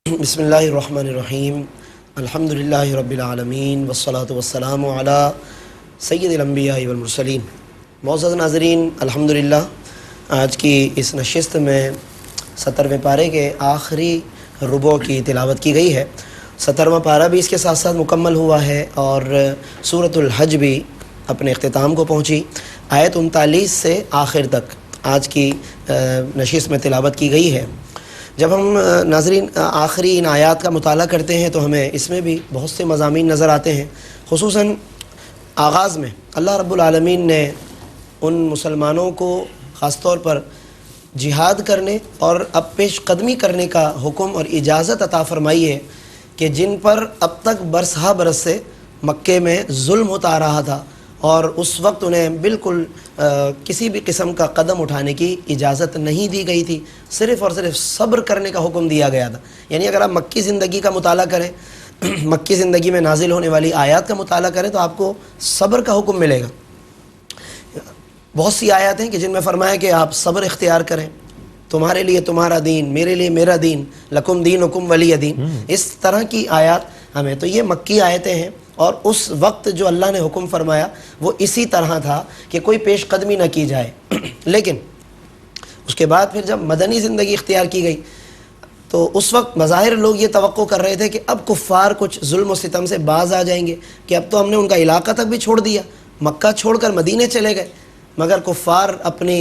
بسم اللہ الرحمن الرحیم الحمدللہ رب العالمین والصلاة والسلام علی سید الانبیاء والمرسلین۔ معزز ناظرین، الحمدللہ آج کی اس نشست میں 70ویں پارے کے آخری ربع کی تلاوت کی گئی ہے۔ 70واں پارہ بھی اس کے ساتھ ساتھ مکمل ہوا ہے اور سورۃ الحج بھی اپنے اختتام کو پہنچی۔ آیت 39 سے آخر تک آج کی نشست میں تلاوت کی گئی ہے۔ جب ہم ناظرین آخری ان آیات کا مطالعہ کرتے ہیں تو ہمیں اس میں بھی بہت سے مضامین نظر آتے ہیں۔ خصوصاً آغاز میں اللہ رب العالمین نے ان مسلمانوں کو خاص طور پر جہاد کرنے اور اب پیش قدمی کرنے کا حکم اور اجازت عطا فرمائی ہے کہ جن پر اب تک برسہ برس سے مکے میں ظلم ہوتا آ رہا تھا اور اس وقت انہیں بالکل کسی بھی قسم کا قدم اٹھانے کی اجازت نہیں دی گئی تھی، صرف اور صرف صبر کرنے کا حکم دیا گیا تھا۔ یعنی اگر آپ مکی زندگی کا مطالعہ کریں، مکی زندگی میں نازل ہونے والی آیات کا مطالعہ کریں تو آپ کو صبر کا حکم ملے گا۔ بہت سی آیات ہیں کہ جن میں فرمایا کہ آپ صبر اختیار کریں، تمہارے لیے تمہارا دین، میرے لیے میرا دین، لکم دینکم ولی دین، اس طرح کی آیات ہمیں، تو یہ مکی آیتیں ہیں اور اس وقت جو اللہ نے حکم فرمایا وہ اسی طرح تھا کہ کوئی پیش قدمی نہ کی جائے۔ لیکن اس کے بعد پھر جب مدنی زندگی اختیار کی گئی تو اس وقت مظاہر لوگ یہ توقع کر رہے تھے کہ اب کفار کچھ ظلم و ستم سے باز آ جائیں گے، کہ اب تو ہم نے ان کا علاقہ تک بھی چھوڑ دیا، مکہ چھوڑ کر مدینے چلے گئے، مگر کفار اپنی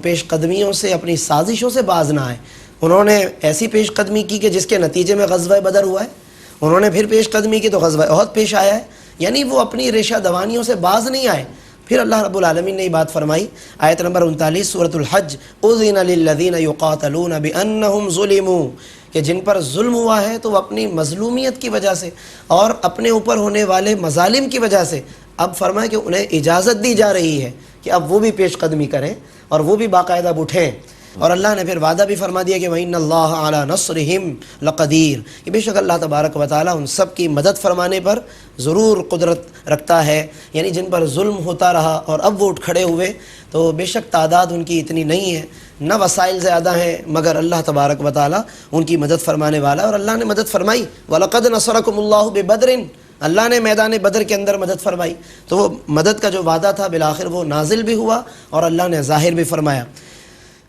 پیش قدمیوں سے، اپنی سازشوں سے باز نہ آئے۔ انہوں نے ایسی پیش قدمی کی کہ جس کے نتیجے میں غزوہ بدر ہوا ہے، انہوں نے پھر پیش قدمی کی تو غزوہ احد پیش آیا ہے، یعنی وہ اپنی ریشہ دوانیوں سے باز نہیں آئے۔ پھر اللہ رب العالمین نے یہ بات فرمائی، آیت نمبر 39 سورۃ الحج، اذن للذین یقاتلون بانہم ظلموا، کہ جن پر ظلم ہوا ہے تو وہ اپنی مظلومیت کی وجہ سے اور اپنے اوپر ہونے والے مظالم کی وجہ سے اب فرمائے کہ انہیں اجازت دی جا رہی ہے کہ اب وہ بھی پیش قدمی کریں اور وہ بھی باقاعدہ اٹھیں۔ اور اللہ نے پھر وعدہ بھی فرما دیا کہ وَإِنَّ اللَّهَ عَلَى نَصْرِهِمْ لَقَدِيرٌ، کہ بے شک اللہ تبارک و تعالیٰ ان سب کی مدد فرمانے پر ضرور قدرت رکھتا ہے۔ یعنی جن پر ظلم ہوتا رہا اور اب وہ اٹھ کھڑے ہوئے تو بے شک تعداد ان کی اتنی نہیں ہے، نہ وسائل زیادہ ہیں، مگر اللہ تبارک و تعالیٰ ان کی مدد فرمانے والا ہے۔ اور اللہ نے مدد فرمائی، وَلَقَدْ نَصَرَكُمُ اللَّهُ بِبَدْرٍ، اللہ نے میدان بدر کے اندر مدد فرمائی، تو وہ مدد کا جو وعدہ تھا بالآخر وہ نازل بھی ہوا اور اللہ نے ظاہر بھی فرمایا۔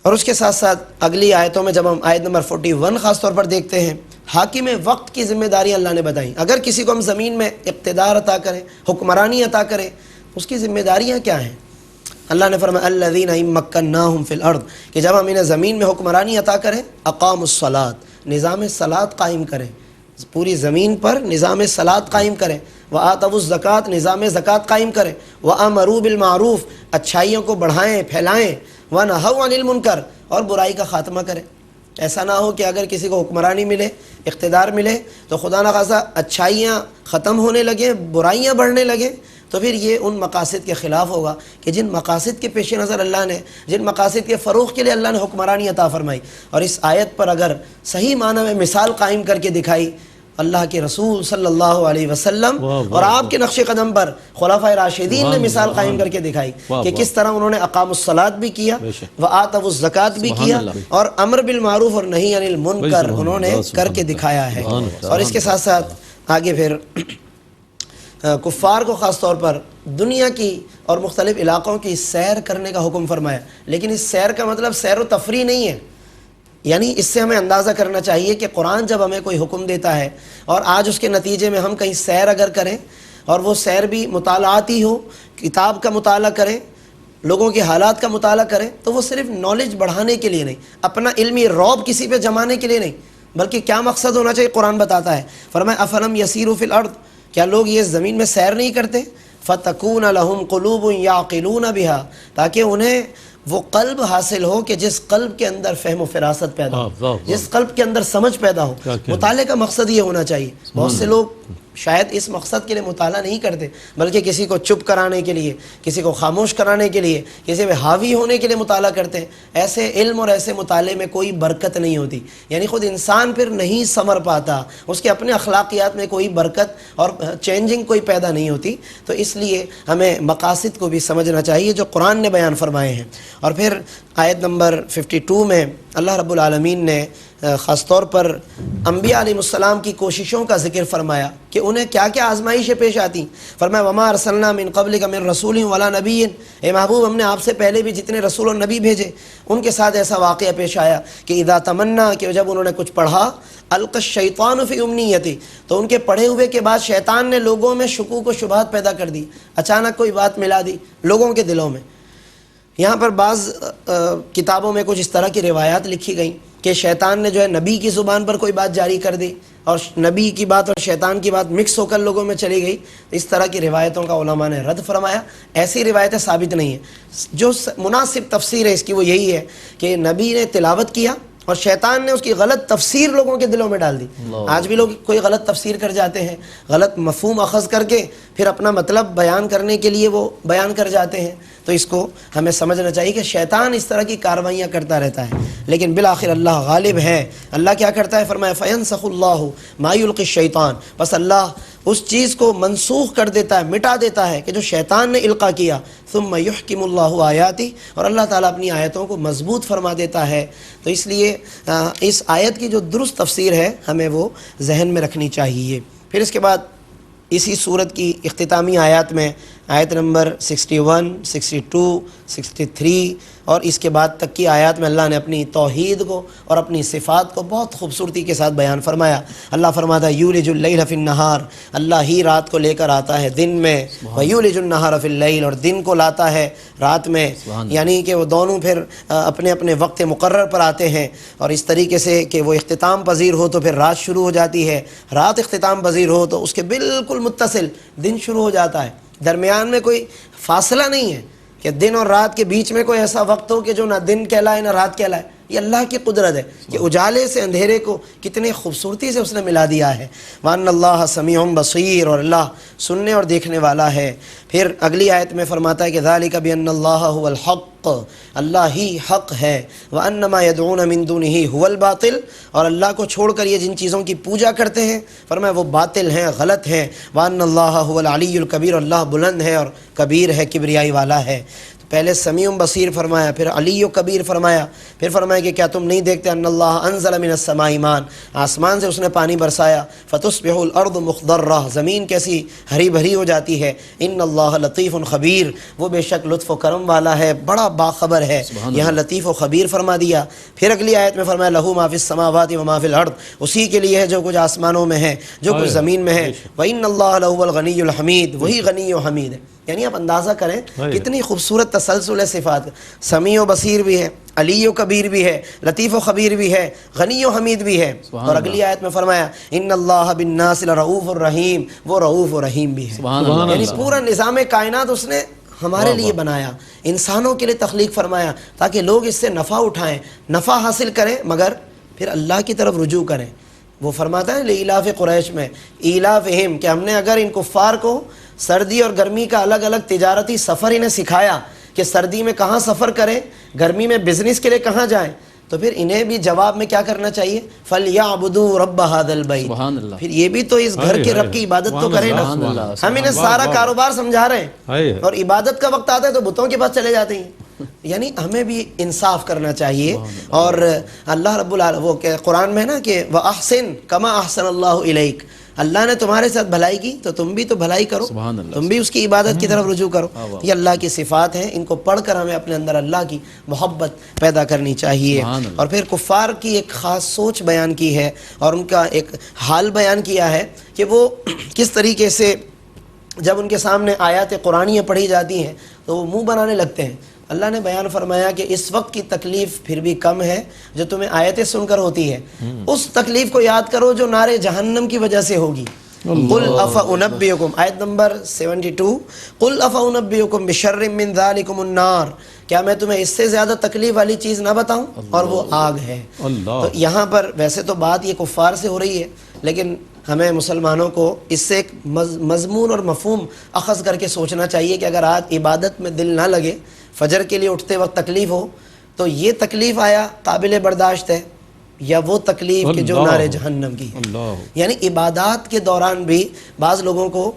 اور اس کے ساتھ ساتھ اگلی آیتوں میں جب ہم آیت نمبر 41 خاص طور پر دیکھتے ہیں، حاکم وقت کی ذمہ داری اللہ نے بتائیں۔ اگر کسی کو ہم زمین میں اقتدار عطا کریں، حکمرانی عطا کریں، اس کی ذمہ داریاں کیا ہیں؟ اللہ نے فرمایا الذین ان مکناہم فی الارض، کہ جب ہم انہیں زمین میں حکمرانی عطا کریں، اقاموا الصلاۃ، نظام صلاۃ قائم کریں، پوری زمین پر نظام صلاۃ قائم کریں، وآتوا الزکوٰۃ، نظام زکوٰۃ قائم کریں، وامروا بالمعروف، اچھائیوں کو بڑھائیں پھیلائیں، وَنَهَوْا عَنِ الْمُنْكَرِ، اور برائی کا خاتمہ کریں۔ ایسا نہ ہو کہ اگر کسی کو حکمرانی ملے، اقتدار ملے تو خدا نخواستہ اچھائیاں ختم ہونے لگیں، برائیاں بڑھنے لگیں، تو پھر یہ ان مقاصد کے خلاف ہوگا کہ جن مقاصد کے پیش نظر اللہ نے، جن مقاصد کے فروغ کے لیے اللہ نے حکمرانی عطا فرمائی۔ اور اس آیت پر اگر صحیح معنی میں مثال قائم کر کے دکھائی اللہ کے رسول صلی اللہ علیہ وسلم اور آپ کے نقش قدم پر خلفائے راشدین نے مثال قائم کر کے دکھائی کہ کس طرح انہوں نے اقاموا الصلاۃ بھی کیا، وآتوا الزکوٰۃ بھی کیا، اور امر بالمعروف اور نہی عن المنکر انہوں نے کر کے دکھایا ہے۔ اور اس کے ساتھ ساتھ آگے پھر کفار کو خاص طور پر دنیا کی اور مختلف علاقوں کی سیر کرنے کا حکم فرمایا، لیکن اس سیر کا مطلب سیر و تفریح نہیں ہے۔ یعنی اس سے ہمیں اندازہ کرنا چاہیے کہ قرآن جب ہمیں کوئی حکم دیتا ہے اور آج اس کے نتیجے میں ہم کہیں سیر اگر کریں اور وہ سیر بھی مطالعاتی ہو، کتاب کا مطالعہ کریں، لوگوں کے حالات کا مطالعہ کریں، تو وہ صرف نالج بڑھانے کے لیے نہیں، اپنا علمی رعب کسی پہ جمانے کے لیے نہیں، بلکہ کیا مقصد ہونا چاہیے قرآن بتاتا ہے۔ فرمایا افلم یسیروا فی الارض، کیا لوگ یہ زمین میں سیر نہیں کرتے؟ فتکون لہم قلوب یعقلون بہا، تاکہ انہیں وہ قلب حاصل ہو کہ جس قلب کے اندر فہم و فراست پیدا ہو، جس قلب کے اندر سمجھ پیدا ہو۔ مطالعے کا مقصد یہ ہونا چاہیے۔ بہت سے لوگ شاید اس مقصد کے لیے مطالعہ نہیں کرتے، بلکہ کسی کو چپ کرانے کے لیے، کسی کو خاموش کرانے کے لیے، کسی پہ حاوی ہونے کے لیے مطالعہ کرتے ہیں۔ ایسے علم اور ایسے مطالعے میں کوئی برکت نہیں ہوتی، یعنی خود انسان پھر نہیں ثمر پاتا، اس کے اپنے اخلاقیات میں کوئی برکت اور چینجنگ کوئی پیدا نہیں ہوتی۔ تو اس لیے ہمیں مقاصد کو بھی سمجھنا چاہیے جو قرآن نے بیان فرمائے ہیں۔ اور پھر آیت نمبر 52 میں اللہ رب العالمین نے خاص طور پر انبیاء علیہ السلام کی کوششوں کا ذکر فرمایا کہ انہیں کیا کیا آزمائشیں پیش آتی. فرمایا وما ارسلنا من قبلک من رسول ولا نبی، اے محبوب ہم نے آپ سے پہلے بھی جتنے رسول اور نبی بھیجے ان کے ساتھ ایسا واقعہ پیش آیا کہ اذا تمنا، کہ جب انہوں نے کچھ پڑھا، القى الشیطان فی امنیتہ، تو ان کے پڑھے ہوئے کے بعد شیطان نے لوگوں میں شکوک و شبہات پیدا کر دی، اچانک کوئی بات ملا دی لوگوں کے دلوں میں. یہاں پر بعض کتابوں میں کچھ اس طرح کی روایات لکھی گئیں کہ شیطان نے جو ہے نبی کی زبان پر کوئی بات جاری کر دی اور نبی کی بات اور شیطان کی بات مکس ہو کر لوگوں میں چلی گئی. اس طرح کی روایتوں کا علماء نے رد فرمایا، ایسی روایتیں ثابت نہیں ہیں. جو مناسب تفسیر ہے اس کی وہ یہی ہے کہ نبی نے تلاوت کیا اور شیطان نے اس کی غلط تفسیر لوگوں کے دلوں میں ڈال دی. آج بھی لوگ کوئی غلط تفسیر کر جاتے ہیں، غلط مفہوم اخذ کر کے پھر اپنا مطلب بیان کرنے کے لیے وہ بیان کر جاتے ہیں. تو اس کو ہمیں سمجھنا چاہیے کہ شیطان اس طرح کی کاروائیاں کرتا رہتا ہے، لیکن بالآخر اللہ غالب ہے. اللہ کیا کرتا ہے؟ فرمایا فینسخ اللہ ما یلقی الشیطان، بس اللہ اس چیز کو منسوخ کر دیتا ہے، مٹا دیتا ہے کہ جو شیطان نے القا کیا. ثم یحکم اللہ آیاتی، اور اللہ تعالیٰ اپنی آیتوں کو مضبوط فرما دیتا ہے. تو اس لیے اس آیت کی جو درست تفسیر ہے ہمیں وہ ذہن میں رکھنی چاہیے. پھر اس کے بعد اسی صورت کی اختتامی آیات میں آیت نمبر 61, 62, 63 اور اس کے بعد تک کی آیات میں اللہ نے اپنی توحید کو اور اپنی صفات کو بہت خوبصورتی کے ساتھ بیان فرمایا. اللہ فرماتا ہے یولج اللیل فی النہار، اللہ ہی رات کو لے کر آتا ہے دن میں، ویولج النہار فی اللیل، اور دن کو لاتا ہے رات میں، یعنی کہ وہ دونوں پھر اپنے اپنے وقت مقرر پر آتے ہیں. اور اس طریقے سے کہ وہ اختتام پذیر ہو تو پھر رات شروع ہو جاتی ہے، رات اختتام پذیر ہو تو اس کے بالکل متصل دن شروع ہو جاتا ہے. درمیان میں کوئی فاصلہ نہیں ہے کہ دن اور رات کے بیچ میں کوئی ایسا وقت ہو کہ جو نہ دن کہلائے نہ رات کہلائے. یہ اللہ کی قدرت ہے کہ اجالے سے اندھیرے کو کتنے خوبصورتی سے اس نے ملا دیا ہے. وَأَنَّ اللَّهَ سَمِيعٌ بَصِيرٌ، اور اللہ سننے اور دیکھنے والا ہے. پھر اگلی آیت میں فرماتا ہے کہ ذَلِكَ بِأَنَّ اللَّهَ هُوَ الْحَقُّ، اللہ ہی حق ہے. وَأَنَّ مَا يَدْعُونَ مِن دُونِهِ هُوَ الْبَاطِلُ، اور اللہ کو چھوڑ کر یہ جن چیزوں کی پوجا کرتے ہیں فرمایا وہ باطل ہیں، غلط ہیں. وَأَنَّ اللَّهَ هُوَ الْعَلِيُّ الْكَبِيرُ، اللہ بلند ہے اور کبیر ہے، کبریائی والا ہے. پہلے سمیع بصیر فرمایا، پھر علی و کبیر فرمایا، پھر فرمایا کہ کیا تم نہیں دیکھتے ان اللہ انزل من السماء ماء، آسمان سے اس نے پانی برسایا. فتصبح الارض مخضرہ، زمین کیسی ہری بھری ہو جاتی ہے. ان اللہ لطیف خبیر، وہ بے شک لطف و کرم والا ہے، بڑا باخبر ہے. یہاں لطیف و خبیر فرما دیا. پھر اگلی آیت میں فرمایا لہ ما فی السماوات و ما فی الارض، اسی کے لیے ہے جو کچھ آسمانوں میں ہے جو کچھ زمین میں ہے. وان اللہ لہو الغنی الحمید، وہی غنی و حمید ہے. یعنی آپ اندازہ کریں کتنی خوبصورت تسلسل ہے صفات. سمیع و بصیر بھی ہے، علی و کبیر بھی ہے، لطیف و خبیر بھی ہے، غنی و حمید بھی ہے. اور اگلی آیت میں فرمایا ان اللہ بالناس لرؤوف الرحیم، وہ رؤوف و رحیم بھی ہے. یعنی پورا نظام کائنات اس نے ہمارے لیے بنایا، انسانوں کے لیے تخلیق فرمایا تاکہ لوگ اس سے نفع اٹھائیں، نفع حاصل کریں، مگر پھر اللہ کی طرف رجوع کریں. وہ فرماتا ہے لإلاف قریش میں ایلافہم، کہ ہم نے اگر ان کفار کو سردی اور گرمی کا الگ الگ تجارتی سفر انہیں سکھایا کہ سردی میں کہاں سفر کریں، گرمی میں بزنس کے لیے کہاں جائیں، تو پھر انہیں بھی جواب میں کیا کرنا چاہیے؟ فَلْيَعْبُدُوا رَبَّ هَذَا الْبَيْتِ، پھر یہ بھی تو اس گھر کے رب کی عبادت تو کریں نا. ہم انہیں سارا کاروبار سمجھا رہے ہیں اور عبادت کا وقت آتا ہے تو بتوں کے پاس چلے جاتے ہیں. یعنی ہمیں بھی انصاف کرنا چاہیے. اور اللہ رب العالمین وہ کہ قرآن میں ہے نا کہ وَأَحْسِن كَمَا أَحْسَنَ اللَّهُ إِلَيْكَ، اللہ نے تمہارے ساتھ بھلائی کی تو تم بھی تو بھلائی کرو، تم بھی اس کی عبادت کی طرف رجوع کرو. یہ اللہ کی صفات ہیں، ان کو پڑھ کر ہمیں اپنے اندر اللہ کی محبت پیدا کرنی چاہیے. اور پھر کفار کی ایک خاص سوچ بیان کی ہے اور ان کا ایک حال بیان کیا ہے کہ وہ کس طریقے سے جب ان کے سامنے آیات قرآنیاں پڑھی جاتی ہیں تو وہ منہ بنانے لگتے ہیں. اللہ نے بیان فرمایا کہ اس وقت کی تکلیف پھر بھی کم ہے جو تمہیں آیتیں سن کر ہوتی ہے، اس تکلیف کو یاد کرو جو نار جہنم کی وجہ سے ہوگی. قل افانبئکم، آیت نمبر 72، قل افانبئکم بشر من ذالکم النار، کیا میں تمہیں اس سے زیادہ تکلیف والی چیز نہ بتاؤں، اور وہ آگ ہے. تو یہاں پر ویسے تو بات یہ کفار سے ہو رہی ہے، لیکن ہمیں مسلمانوں کو اس سے ایک مضمون اور مفہوم اخذ کر کے سوچنا چاہیے کہ اگر آج عبادت میں دل نہ لگے، فجر کے لیے اٹھتے وقت تکلیف ہو، تو یہ تکلیف آیا قابل برداشت ہے یا وہ تکلیف کہ جو نار جہنم کی ہے. یعنی عبادات کے دوران بھی بعض لوگوں کو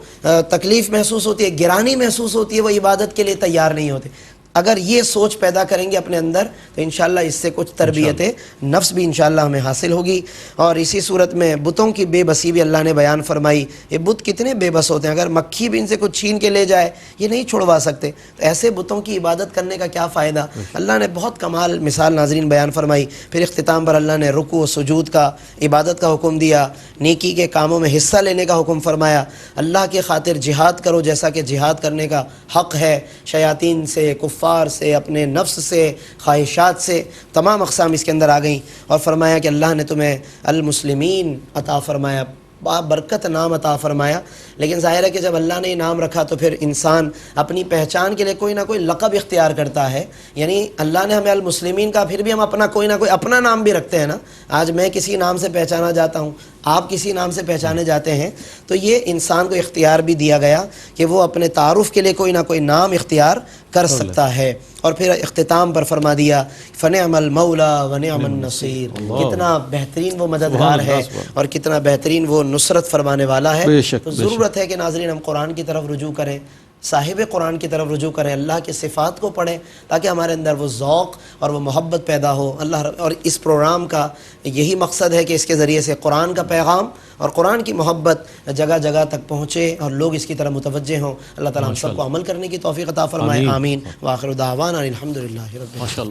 تکلیف محسوس ہوتی ہے، گرانی محسوس ہوتی ہے، وہ عبادت کے لیے تیار نہیں ہوتے. اگر یہ سوچ پیدا کریں گے اپنے اندر تو انشاءاللہ اس سے کچھ تربیت نفس بھی انشاءاللہ ہمیں حاصل ہوگی. اور اسی صورت میں بتوں کی بے بسی بھی اللہ نے بیان فرمائی. یہ بت کتنے بے بس ہوتے ہیں, اگر مکھی بھی ان سے کچھ چھین کے لے جائے یہ نہیں چھڑوا سکتے, تو ایسے بتوں کی عبادت کرنے کا کیا فائدہ. اللہ نے بہت کمال مثال ناظرین بیان فرمائی. پھر اختتام پر اللہ نے رکوع و سجود کا, عبادت کا حکم دیا, نیکی کے کاموں میں حصہ لینے کا حکم فرمایا. اللہ کے خاطر جہاد کرو جیسا کہ جہاد کرنے کا حق ہے, شیاطین سے, کفار سے, اپنے نفس سے, خواہشات سے, تمام اقسام اس کے اندر آ گئیں. اور فرمایا کہ اللہ نے تمہیں المسلمین عطا فرمایا, برکت نام عطا فرمایا. لیکن ظاہر ہے کہ جب اللہ نے یہ نام رکھا تو پھر انسان اپنی پہچان کے لیے کوئی نہ کوئی لقب اختیار کرتا ہے. یعنی اللہ نے ہمیں المسلمین کا, پھر بھی ہم اپنا کوئی نہ کوئی اپنا نام بھی رکھتے ہیں نا. آج میں کسی نام سے پہچانا جاتا ہوں, آپ کسی نام سے پہچانے جاتے ہیں, تو یہ انسان کو اختیار بھی دیا گیا کہ وہ اپنے تعارف کے لیے کوئی نہ کوئی نام اختیار کر سکتا ہے. اور پھر اختتام پر فرما دیا فنعم المولا ونعم النصیر, کتنا بہترین وہ مددگار ہے اور کتنا بہترین وہ نصرت فرمانے والا ہے. تو ضرورت ہے کہ ناظرین ہم قرآن کی طرف رجوع کریں, صاحب قرآن کی طرف رجوع کریں, اللہ کی صفات کو پڑھیں تاکہ ہمارے اندر وہ ذوق اور وہ محبت پیدا ہو. اور اس پروگرام کا یہی مقصد ہے کہ اس کے ذریعے سے قرآن کا پیغام اور قرآن کی محبت جگہ جگہ تک پہنچے اور لوگ اس کی طرف متوجہ ہوں. اللہ تعالیٰ ہم سب کو عمل کرنے کی توفیق عطا فرمائے. آمین. وآخر دعوانا الحمدللہ رب العالمین.